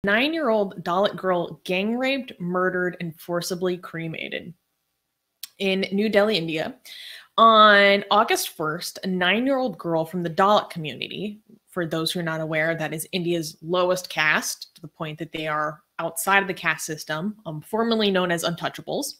9-year-old Dalit girl gang raped, murdered, and forcibly cremated in New Delhi, India. On August 1st, a 9-year-old girl from the Dalit community, for those who are not aware, that is India's lowest caste, to the point that they are outside of the caste system, formerly known as untouchables,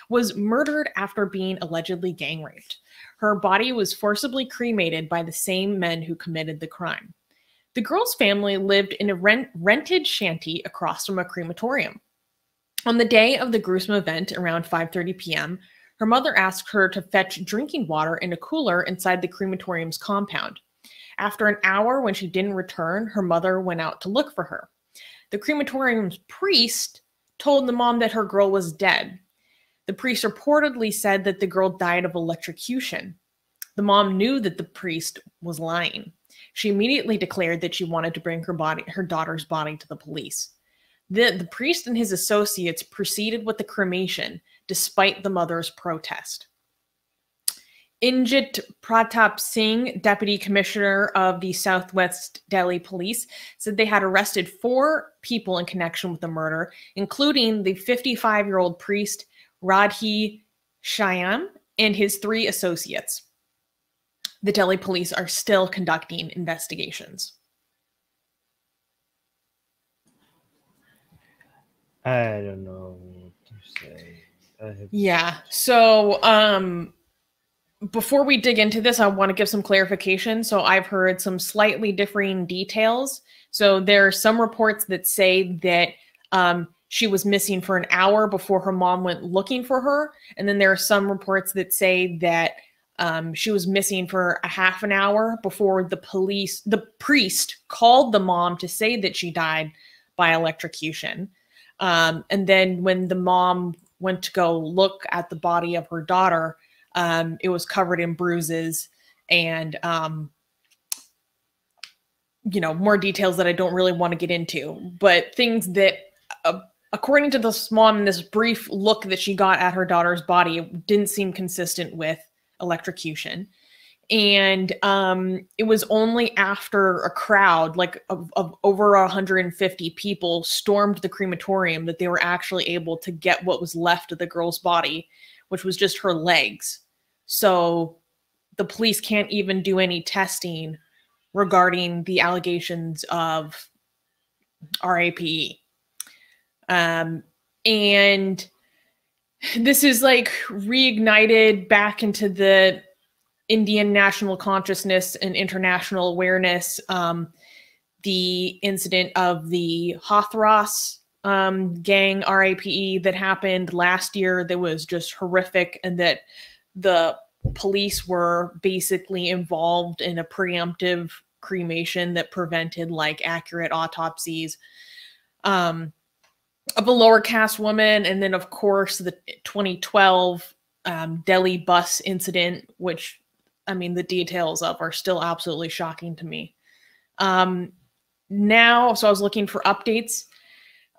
was murdered after being allegedly gang raped. Her body was forcibly cremated by the same men who committed the crime. The girl's family lived in a rented shanty across from a crematorium. On the day of the gruesome event, around 5:30 p.m., her mother asked her to fetch drinking water in a cooler inside the crematorium's compound. After an hour, when she didn't return, her mother went out to look for her. The crematorium's priest told the mom that her girl was dead. The priest reportedly said that the girl died of electrocution. The mom knew that the priest was lying. She immediately declared that she wanted to bring her daughter's body to the police. The priest and his associates proceeded with the cremation, despite the mother's protest. Ingit Pratap Singh, Deputy Commissioner of the Southwest Delhi Police, said they had arrested 4 people in connection with the murder, including the 55-year-old priest Radhey Shyam and his 3 associates. The Delhi police are still conducting investigations. I don't know what to say. Yeah. So, before we dig into this, I want to give some clarification. So I've heard some slightly differing details. So there are some reports that say that she was missing for an hour before her mom went looking for her. And then there are some reports that say that she was missing for a half an hour before the priest called the mom to say that she died by electrocution. And then when the mom went to go look at the body of her daughter, it was covered in bruises and, more details that I don't really want to get into, but things that, according to this mom, in this brief look that she got at her daughter's body, it didn't seem consistent with electrocution. And it was only after a crowd of over 150 people stormed the crematorium that they were actually able to get what was left of the girl's body, which was just her legs. So the police can't even do any testing regarding the allegations of RAPE. And this is reignited back into the Indian national consciousness and international awareness. The incident of the Hathras gang RAPE that happened last year that was just horrific, and that the police were basically involved in a preemptive cremation that prevented accurate autopsies of a lower caste woman. And then of course the 2012 Delhi bus incident, which the details of are still absolutely shocking to me. Now, so I was looking for updates.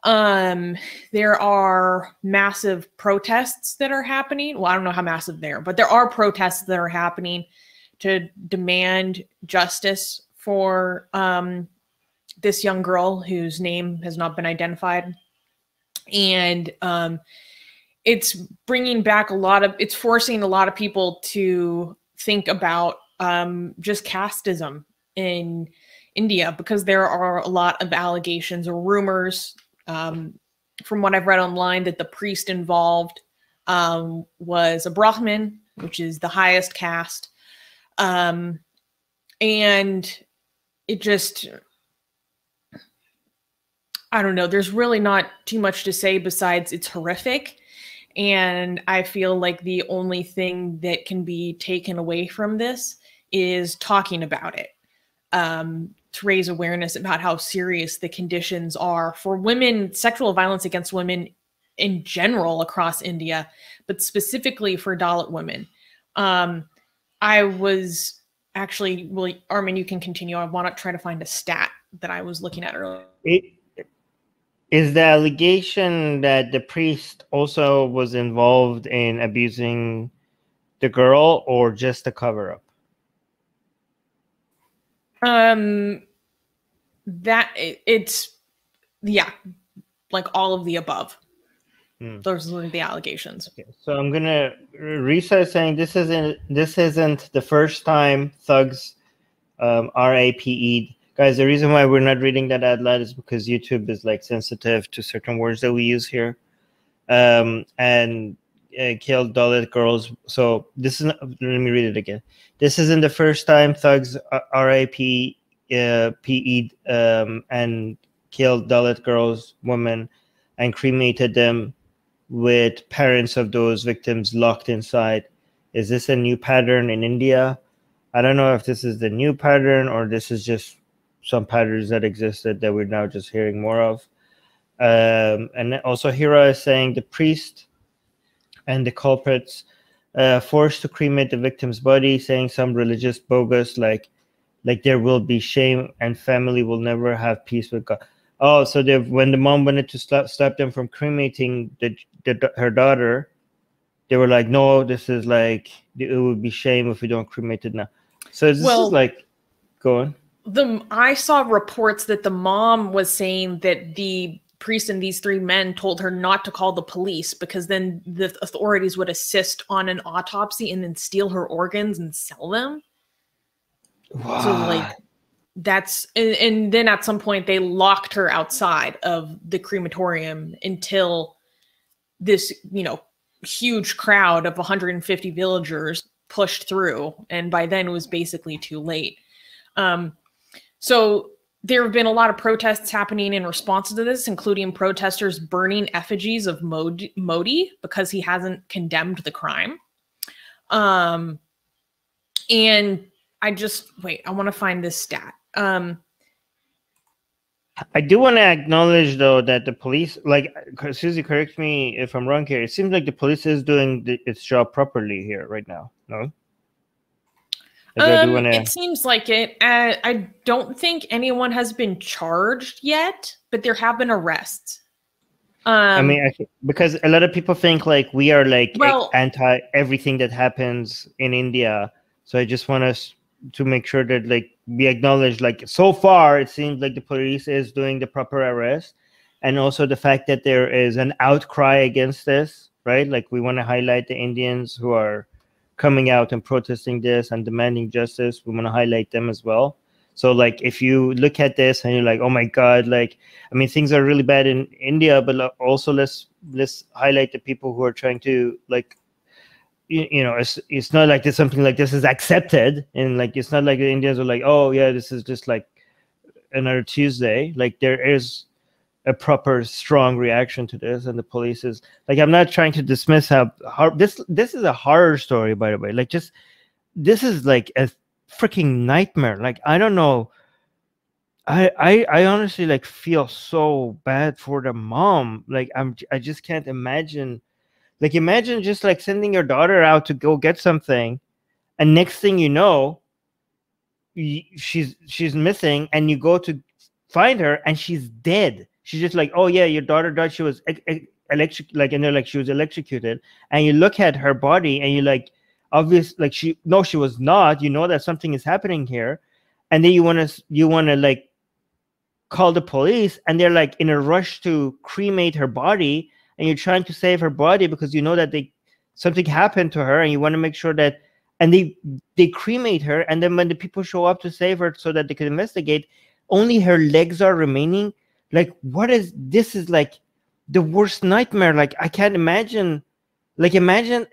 There are massive protests that are happening. Well, I don't know how massive they are, but there are protests that are happening to demand justice for this young girl whose name has not been identified. And it's bringing back it's forcing a lot of people to think about just casteism in India, because there are a lot of allegations or rumors from what I've read online that the priest involved was a Brahmin, which is the highest caste. And it just, I don't know, there's really not too much to say besides it's horrific. And I feel like the only thing that can be taken away from this is talking about it, to raise awareness about how serious the conditions are for women, sexual violence against women in general across India, but specifically for Dalit women. I was actually, well, Armin, you can continue. I want to try to find a stat that I was looking at earlier. Is the allegation that the priest also was involved in abusing the girl, or just a cover-up? Yeah, like all of the above. Hmm. Those are the allegations. Okay, so I'm gonna restart saying this isn't the first time thugs RAPE'd. Guys, the reason why we're not reading that out loud is because YouTube is like sensitive to certain words that we use here. And killed Dalit girls. So this is, let me read it again. This isn't the first time thugs RAPE'd and killed Dalit girls, women, and cremated them with parents of those victims locked inside. Is this a new pattern in India? I don't know if this is the new pattern or this is just some patterns that existed that we're now just hearing more of. And also Hira is saying the priest and the culprits forced to cremate the victim's body, saying some religious bogus like there will be shame and family will never have peace with God. Oh, so when the mom wanted to stop them from cremating her daughter, they were like, no, this is like, it would be shame if we don't cremate it now. So this is like, go on. I saw reports that the mom was saying that the priest and these three men told her not to call the police because then the authorities would assist on an autopsy and then steal her organs and sell them. Wow. So like that's, and then at some point they locked her outside of the crematorium until this, you know, huge crowd of 150 villagers pushed through. And by then it was basically too late. So there have been a lot of protests happening in response to this, including protesters burning effigies of Modi because he hasn't condemned the crime. And I want to find this stat. I do want to acknowledge, though, that the police, like, Susie, correct me if I'm wrong here. It seems like the police is doing its job properly here right now. No? It seems like it. I don't think anyone has been charged yet, but there have been arrests. I mean, because a lot of people think like we are like anti everything that happens in India. So I just want us to make sure that like we acknowledge like so far it seems like the police is doing the proper arrest, and also the fact that there is an outcry against this, right? Like we want to highlight the Indians who are coming out and protesting this and demanding justice. We want to highlight them as well. So like if you look at this and you're like, oh my God, like I mean things are really bad in India, but also let's highlight the people who are trying to like, you know, it's not like there's something like this is accepted, and like it's not like the Indians are like, oh yeah, this is just like another Tuesday. Like there is a proper strong reaction to this, and the police is like, I'm not trying to dismiss how this is a horror story, by the way. Like just this is like a freaking nightmare. Like I don't know, I honestly like feel so bad for the mom. Like I just can't imagine. Like imagine just like sending your daughter out to go get something, and next thing you know, she's missing, and you go to find her and she's dead. She's just like, oh yeah, your daughter died. She was she was electrocuted. And you look at her body and you're like, obvious, like she was not. You know that something is happening here, and then you wanna like call the police, and they're like in a rush to cremate her body, and you're trying to save her body because you know that something happened to her, and you want to make sure that, and they cremate her, and then when the people show up to save her so that they can investigate, only her legs are remaining. Like this is like the worst nightmare. Like I can't imagine. Like imagine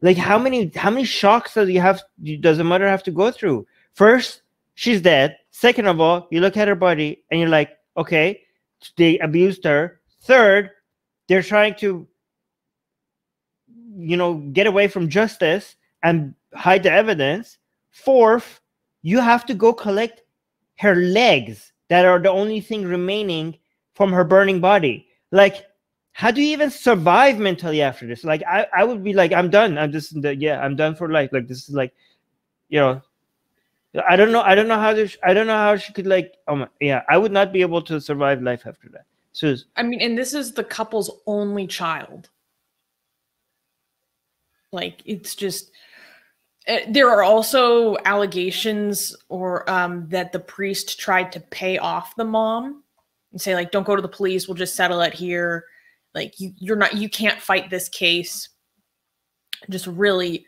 like how many shocks does a mother have to go through? First, she's dead. Second of all, you look at her body and you're like, okay, they abused her. Third, they're trying to, you know, get away from justice and hide the evidence. Fourth, you have to go collect her legs that are the only thing remaining from her burning body. Like, how do you even survive mentally after this? Like, I would be like, I'm done. I'm done for life. Like, this is like, you know, I don't know how she could like, I would not be able to survive life after that. So I mean, and this is the couple's only child. Like, it's just, there are also allegations or that the priest tried to pay off the mom and say like, don't go to the police, we'll just settle it here. Like you can't fight this case. Just really,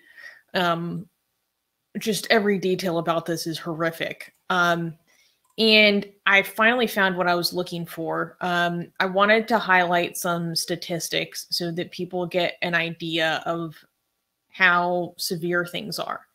just every detail about this is horrific. And I finally found what I was looking for. I wanted to highlight some statistics so that people get an idea of how severe things are.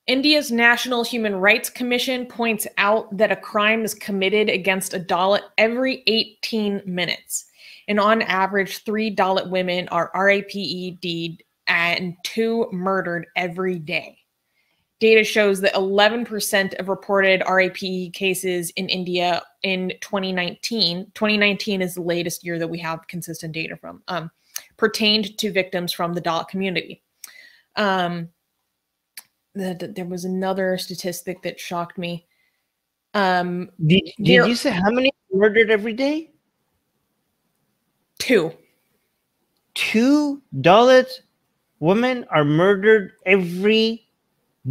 India's National Human Rights Commission points out that a crime is committed against a Dalit every 18 minutes. And on average, 3 Dalit women are RAPE'd and 2 murdered every day. Data shows that 11% of reported RAPE cases in India in 2019 is the latest year that we have consistent data from, pertained to victims from the Dalit community. There was another statistic that shocked me. Did you say how many murdered every day? 2. 2 Dalit women are murdered every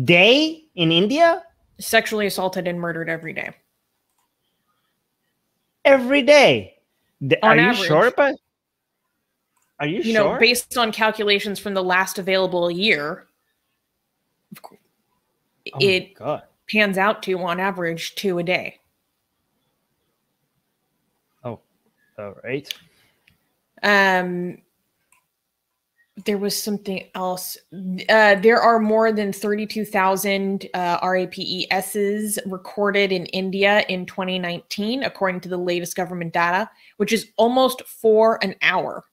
day in India? Sexually assaulted and murdered every day. Every day? Are you sure about? Are you sure? You know, based on calculations from the last available year, it pans out to, on average, 2 a day. Oh, all right. There was something else. There are more than 32,000 RAPESs recorded in India in 2019, according to the latest government data, which is almost 4 an hour.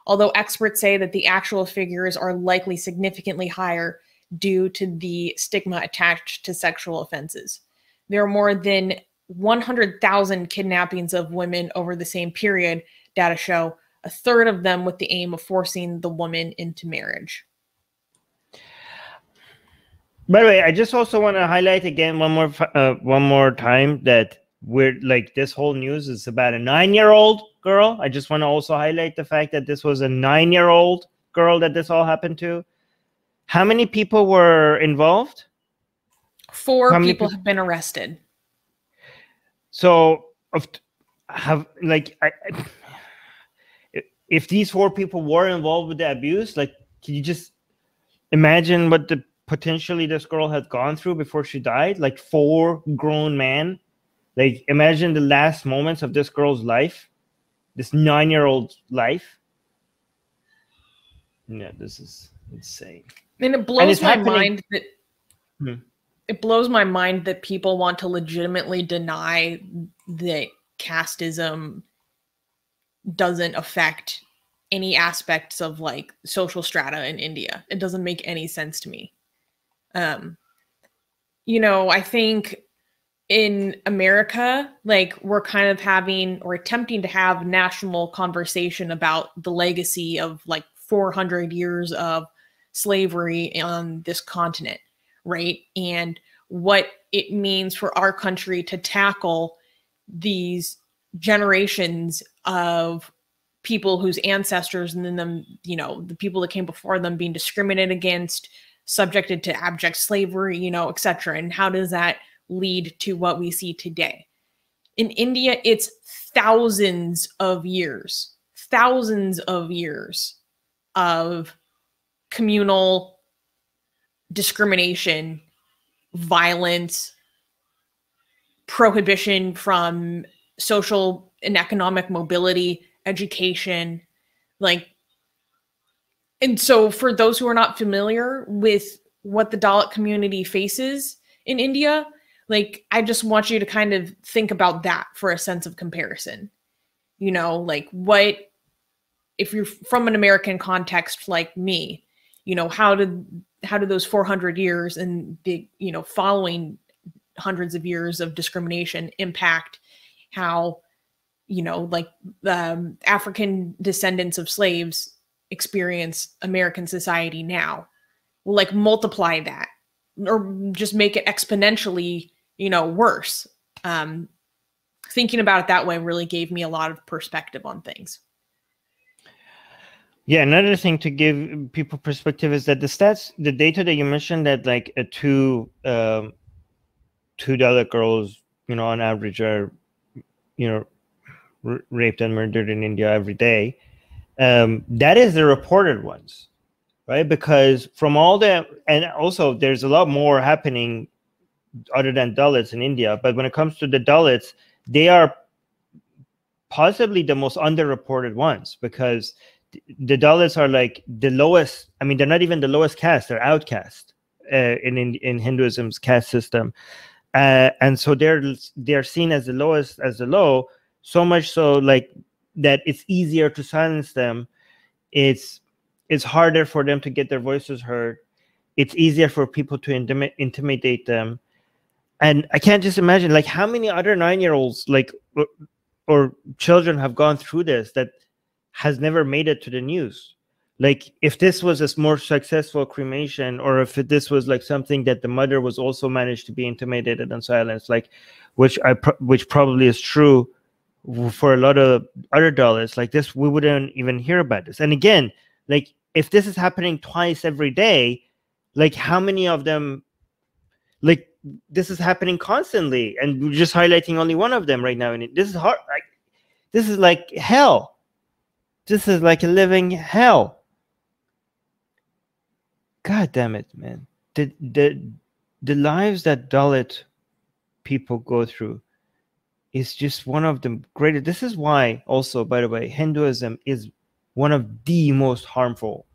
Although experts say that the actual figures are likely significantly higher due to the stigma attached to sexual offenses. There are more than 100,000 kidnappings of women over the same period, data show, a third of them with the aim of forcing the woman into marriage. By the way, I just also want to highlight again one more time that we're like, this whole news is about a 9-year-old girl. I just want to also highlight the fact that this was a 9-year-old girl that this all happened to. How many people were involved? 4 people have been arrested. So, if these 4 people were involved with the abuse, like, can you just imagine what potentially this girl had gone through before she died? Like 4 grown men. Like, imagine the last moments of this girl's life, this 9-year-old's life. Yeah, this is insane. And it blows my mind that it blows my mind that people want to legitimately deny that casteism doesn't affect any aspects of like social strata in India. It doesn't make any sense to me. You know, I think in America, like, we're kind of having or attempting to have national conversation about the legacy of like 400 years of slavery on this continent, right? And what it means for our country to tackle these generations of people whose ancestors and then them, you know, the people that came before them being discriminated against, subjected to abject slavery, you know, etc. And how does that lead to what we see today? In India, it's thousands of years of communal discrimination, violence, prohibition from social and economic mobility, education, like, and so for those who are not familiar with what the Dalit community faces in India, like, I just want you to kind of think about that for a sense of comparison. You know, like, what, if you're from an American context like me, you know, how did those 400 years and the, you know, following hundreds of years of discrimination impact how, you know, like the African descendants of slaves experience American society now? Well, like, multiply that or just make it exponentially, you know, worse. Thinking about it that way really gave me a lot of perspective on things. Yeah, another thing to give people perspective is that the data that you mentioned, that like two Dalit girls, you know, on average are raped and murdered in India every day. That is the reported ones, right? Because from all the, and also there's a lot more happening other than Dalits in India. But when it comes to the Dalits, they are possibly the most underreported ones, because the Dalits are like the lowest. I mean, they're not even the lowest caste; they're outcast in Hinduism's caste system, and so they're seen as the lowest, as the low. So much so, like, that it's easier to silence them. It's harder for them to get their voices heard. It's easier for people to intimidate them. And I can't just imagine, like, how many other 9-year-olds, like, or children have gone through this that has never made it to the news. Like, if this was a more successful cremation, or if this was like something that the mother was also managed to be intimidated and silenced, like, which probably is true for a lot of other Dalits, like this, we wouldn't even hear about this. And again, like, if this is happening twice every day, like, how many of them, like, this is happening constantly, and we're just highlighting only one of them right now. And this is hard. Like, this is like hell. This is like a living hell. God damn it, man. The lives that Dalit people go through is just one of the greatest. This is why also, by the way, Hinduism is one of the most harmful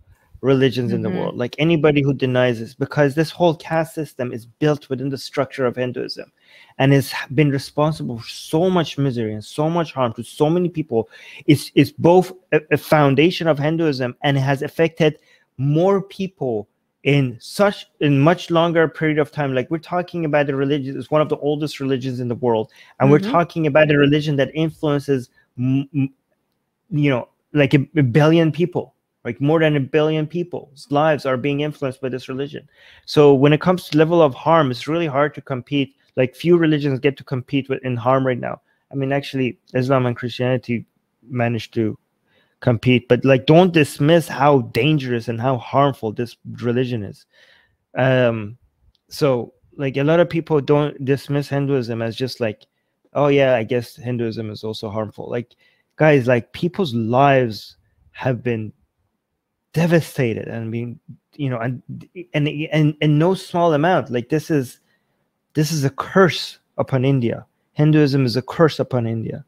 religions in the world. Like, anybody who denies this, because this whole caste system is built within the structure of Hinduism and has been responsible for so much misery and so much harm to so many people. It's both a foundation of Hinduism, and it has affected more people in much longer period of time. Like, we're talking about the religion, it's one of the oldest religions in the world, and we're talking about a religion that influences like a billion people. Like, more than 1 billion people's lives are being influenced by this religion. So when it comes to level of harm, it's really hard to compete. Like, few religions get to compete in harm right now. I mean, actually, Islam and Christianity managed to compete, but, like, don't dismiss how dangerous and how harmful this religion is. So, like, a lot of people don't dismiss Hinduism as just like, oh yeah, I guess Hinduism is also harmful. Like, guys, like, people's lives have been devastated, and being, and no small amount. Like, this is a curse upon India. Hinduism is a curse upon India.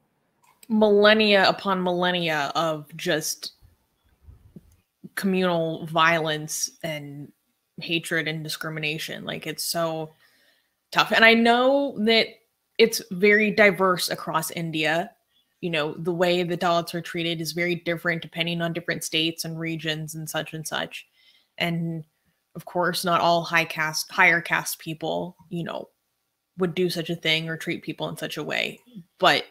Millennia upon millennia of just communal violence and hatred and discrimination. Like, it's so tough. And I know that it's very diverse across India. The way the Dalits are treated is very different depending on different states and regions and such and such. And of course, not all higher caste people, would do such a thing or treat people in such a way. But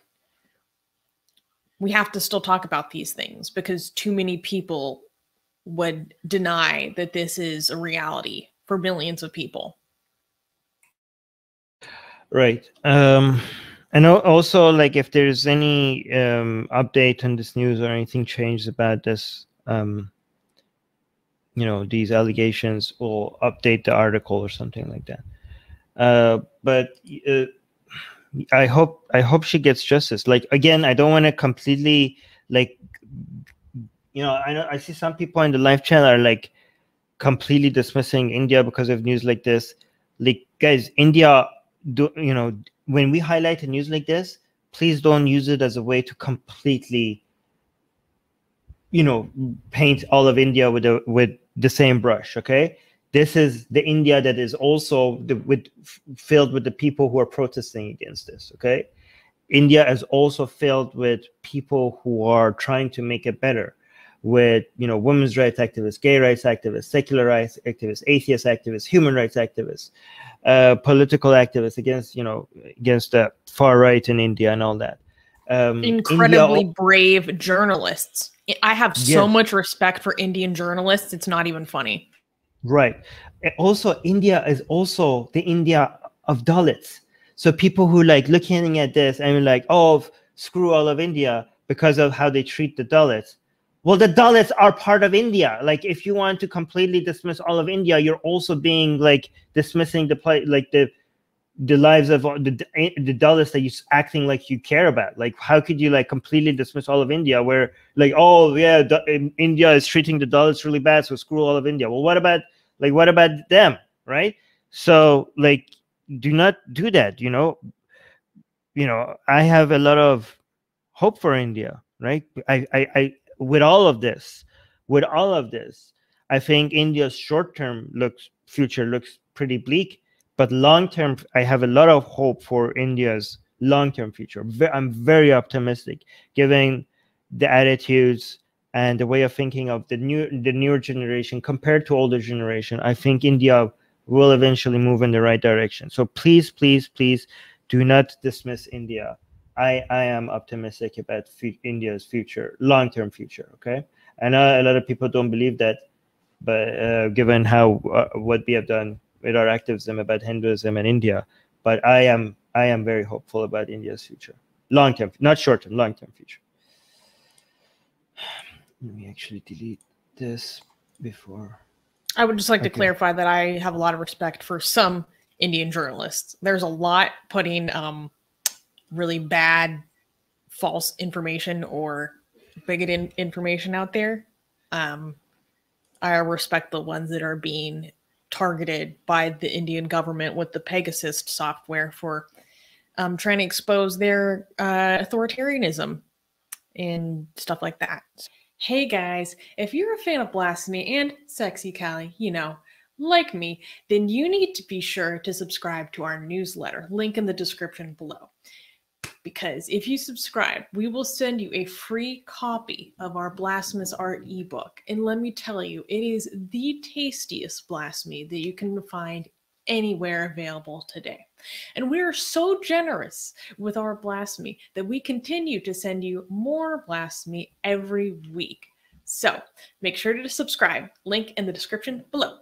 we have to still talk about these things, because too many people would deny that this is a reality for millions of people. Right. And also, like, if there's any update on this news or anything changed about this, these allegations, will update the article or something like that. But I hope she gets justice. Like, again, I don't want to completely, like, I see some people in the live chat are like completely dismissing India because of news like this. Like, guys, India, when we highlight a news like this, please don't use it as a way to completely, paint all of India with the same brush. Okay, this is the India that is also filled with the people who are protesting against this. Okay, India is also filled with people who are trying to make it better, with women's rights activists, gay rights activists, secular rights activists, atheist activists, human rights activists, political activists against the far right in India and all that. Incredibly brave journalists. I have so much respect for Indian journalists. It's not even funny. Right. Also, India is also the India of Dalits. So people who like looking at this and like, oh, screw all of India because of how they treat the Dalits. Well, the Dalits are part of India. Like, if you want to completely dismiss all of India, you're also being like dismissing the the lives of the Dalits that you're acting like you care about. Like, how could you like completely dismiss all of India, where like, oh yeah, India is treating the Dalits really bad, so screw all of India. Well, what about them, right? So like, do not do that. I have a lot of hope for India, right? I with all of this, I think India's short-term future looks pretty bleak, but long-term, I have a lot of hope for India's long-term future. I'm very optimistic, given the attitudes and the way of thinking of the newer generation compared to older generation. I think India will eventually move in the right direction. So please, please, please, do not dismiss India. I am optimistic about India's future, long-term future. Okay, and a lot of people don't believe that, but given how what we have done with our activism about Hinduism and India, but I am very hopeful about India's future, long-term, not short-term, long-term future. Let me actually delete this before. I would just like to clarify that I have a lot of respect for some Indian journalists. There's a lot putting really bad, false information or bigoted information out there. I respect the ones that are being targeted by the Indian government with the Pegasus software for trying to expose their authoritarianism and stuff like that. Hey guys, if you're a fan of Blasphemy and Sexy Callie, like me, then you need to be sure to subscribe to our newsletter, link in the description below. Because if you subscribe, we will send you a free copy of our Blasphemous Art ebook. And let me tell you, it is the tastiest blasphemy that you can find anywhere available today. And we are so generous with our blasphemy that we continue to send you more blasphemy every week. So make sure to subscribe, link in the description below.